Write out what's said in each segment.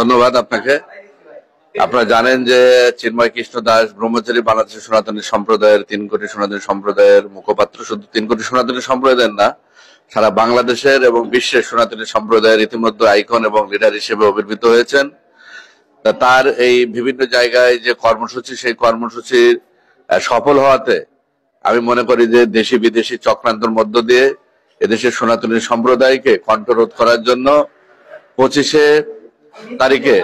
ধন্যবাদ আপনাকে। আপনারা জানেন যে চিন্ময় কৃষ্ণ দাস ব্রহ্মচারী বাংলাদেশের সনাতনী সম্প্রদায়ের 3 কোটি সনাতনী সম্প্রদায়ের মুখপাত্র। শুধু 3 কোটি সনাতনী সম্প্রদায়ের না, সারা বাংলাদেশের এবং বিশ্বের সনাতনী সম্প্রদায়ের ইতিমধ্যে আইকন এবং লিডার হিসেবে আবির্ভূত হয়েছেন। তার এই বিভিন্ন জায়গায় যে কর্মসূচি, সেই কর্মসূচির সফল হওয়াতে আমি মনে করি যে দেশি বিদেশি চক্রান্তের মধ্য দিয়ে এদেশের সনাতনী সম্প্রদায়কে কণ্ঠরোধ করার জন্য 25শে তারিখে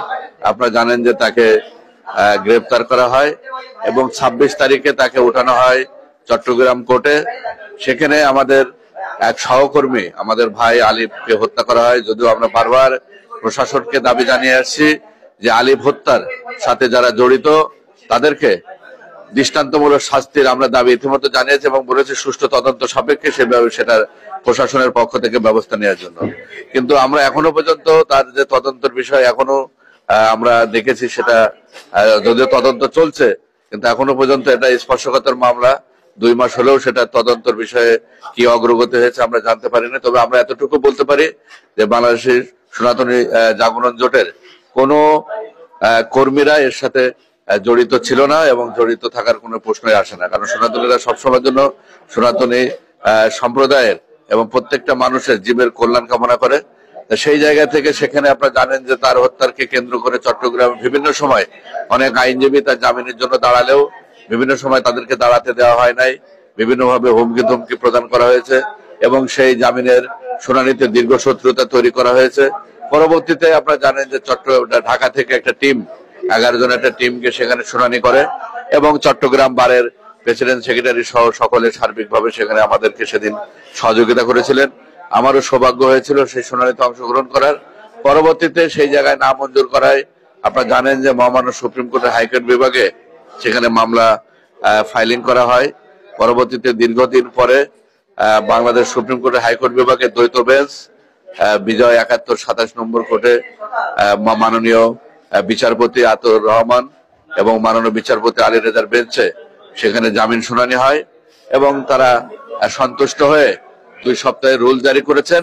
আপনারা জানেন যে তাকে গ্রেফতার করা হয় এবং 26 তারিখে তাকে উঠানো হয় চট্টগ্রাম কোর্টে। সেখানে আমাদের এক সহকর্মী, আমাদের ভাই আলিফকে হত্যা করা হয়। যদিও আমরা বারবার প্রশাসনকে দাবি জানিয়ে আসছি যে আলিফ হত্যার সাথে যারা জড়িত তাদেরকে দৃষ্টান্তমূলক শাস্তির আমরা দাবি ইতিমধ্যে জানিয়েছি এবং বলেছি সুষ্ঠু তদন্ত সাপেক্ষে সেটার প্রশাসনের পক্ষ থেকে ব্যবস্থা নেওয়ার জন্য। কিন্তু আমরা এখনো পর্যন্ত তার যে তদন্তের বিষয় এখনো আমরা দেখেছি, সেটা যদিও তদন্ত চলছে কিন্তু এখনো পর্যন্ত এটা স্পর্শকাতর মামলা। 2 মাস হলেও সেটা তদন্তের বিষয়ে কি অগ্রগতি হয়েছে আমরা জানতে পারিনি। তবে আমরা এতটুকু বলতে পারি যে বাংলাদেশের সনাতনী জাগরণ জোটের কোনো কর্মীরা এর সাথে জড়িত ছিল না এবং জড়িত থাকার কোনো প্রশ্নই আসে না। কারণ সনাতনীরা সবসময়ের জন্য সনাতনী সম্প্রদায়ের এবং প্রত্যেকটা মানুষের জীবের কল্যাণ কামনা করে। সেই জায়গা থেকে সেখানে আপনারা জানেন যে তার হত্যাকে কেন্দ্র করে চট্টগ্রামে বিভিন্ন সময় অনেক আইনজীবী তার জামিনের জন্য দাঁড়ালেও বিভিন্ন সময় তাদেরকে দাঁড়াতে দেওয়া হয় নাই, বিভিন্নভাবে হুমকি ধমকি প্রদান করা হয়েছে এবং সেই জামিনের শুনানিতে দীর্ঘ শত্রুতা তৈরি করা হয়েছে। পরবর্তীতে আপনারা জানেন যে ঢাকা থেকে একটা টিম, 11 জন একটা টিমকে সেখানে শুনানি করে এবং চট্টগ্রাম বারের প্রেসিডেন্ট সেক্রেটারি সহ সকলে সার্বিকভাবে সেখানে আমাদেরকে সেদিন সহযোগিতা করেছিলেন। আমারও সৌভাগ্য হয়েছিল সেই শুনানিতে অংশগ্রহণ করার। পরবর্তীতে সেই জায়গায় না মঞ্জুর করায় আপনারা জানেন যে মহামান্য সুপ্রিম কোর্টের হাইকোর্ট বিভাগে সেখানে মামলা ফাইলিং করা হয়। পরবর্তীতে দীর্ঘদিন পরে বাংলাদেশ সুপ্রিম কোর্টের হাইকোর্ট বিভাগের দ্বৈত বেঞ্চ বিজয় 71-27 নম্বর কোর্টে মাননীয় বিচারপতি আতর রহমান এবং মাননীয় বিচারপতি আলী রেজার বেঞ্চে সেখানে জামিন শুনানি হয় এবং তারা সন্তুষ্ট হয়ে 2 সপ্তাহের রুল জারি করেছেন।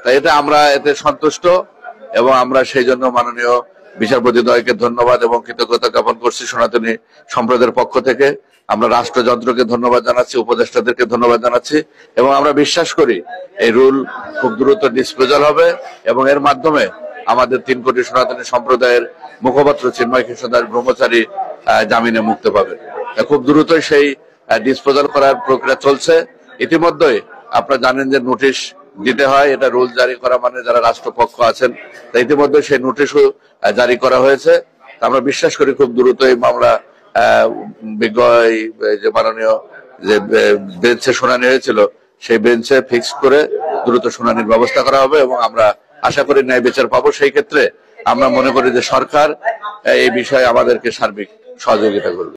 তাই এটা আমরা এতে সন্তুষ্ট এবং আমরা সেই জন্য মাননীয় বিচারপতিদ্বয়কে ধন্যবাদ এবং কৃতজ্ঞতা জ্ঞাপন করছি সনাতনী সম্প্রদায়ের পক্ষ থেকে। আমরা রাষ্ট্রযন্ত্রকে ধন্যবাদ জানাচ্ছি, উপদেষ্টাদেরকে ধন্যবাদ জানাচ্ছি এবং আমরা বিশ্বাস করি এই রুল খুব দ্রুত ডিসপোজাল হবে এবং এর মাধ্যমে আমাদের 3 কোটি সনাতনী সম্প্রদায়ের মুখপাত্র চিন্ময় কৃষ্ণ দাস ব্রহ্মচারী জামিনে মুক্তি পাবেন। খুব দ্রুতই সেই ডিসপোজাল করার প্রক্রিয়া চলছে। ইতিমধ্যে আপনারা জানেন যে নোটিশ দিতে হয়, এটা রুল জারি করা মানে যারা রাষ্ট্রপক্ষ আছেন, তাই ইতিমধ্যে সেই নোটিশও জারি করা হয়েছে। আমরা বিশ্বাস করি খুব দ্রুত এই মামলা বিজ্ঞ যে মাননীয় যে বেঞ্চে শুনানি হয়েছিল সেই বেঞ্চে ফিক্স করে দ্রুত শুনানির ব্যবস্থা করা হবে এবং আমরা আশা করি ন্যায় বিচার পাবো। সেই ক্ষেত্রে আমরা মনে করি যে সরকার এই বিষয়ে আমাদেরকে সার্বিক সহযোগিতা করবে।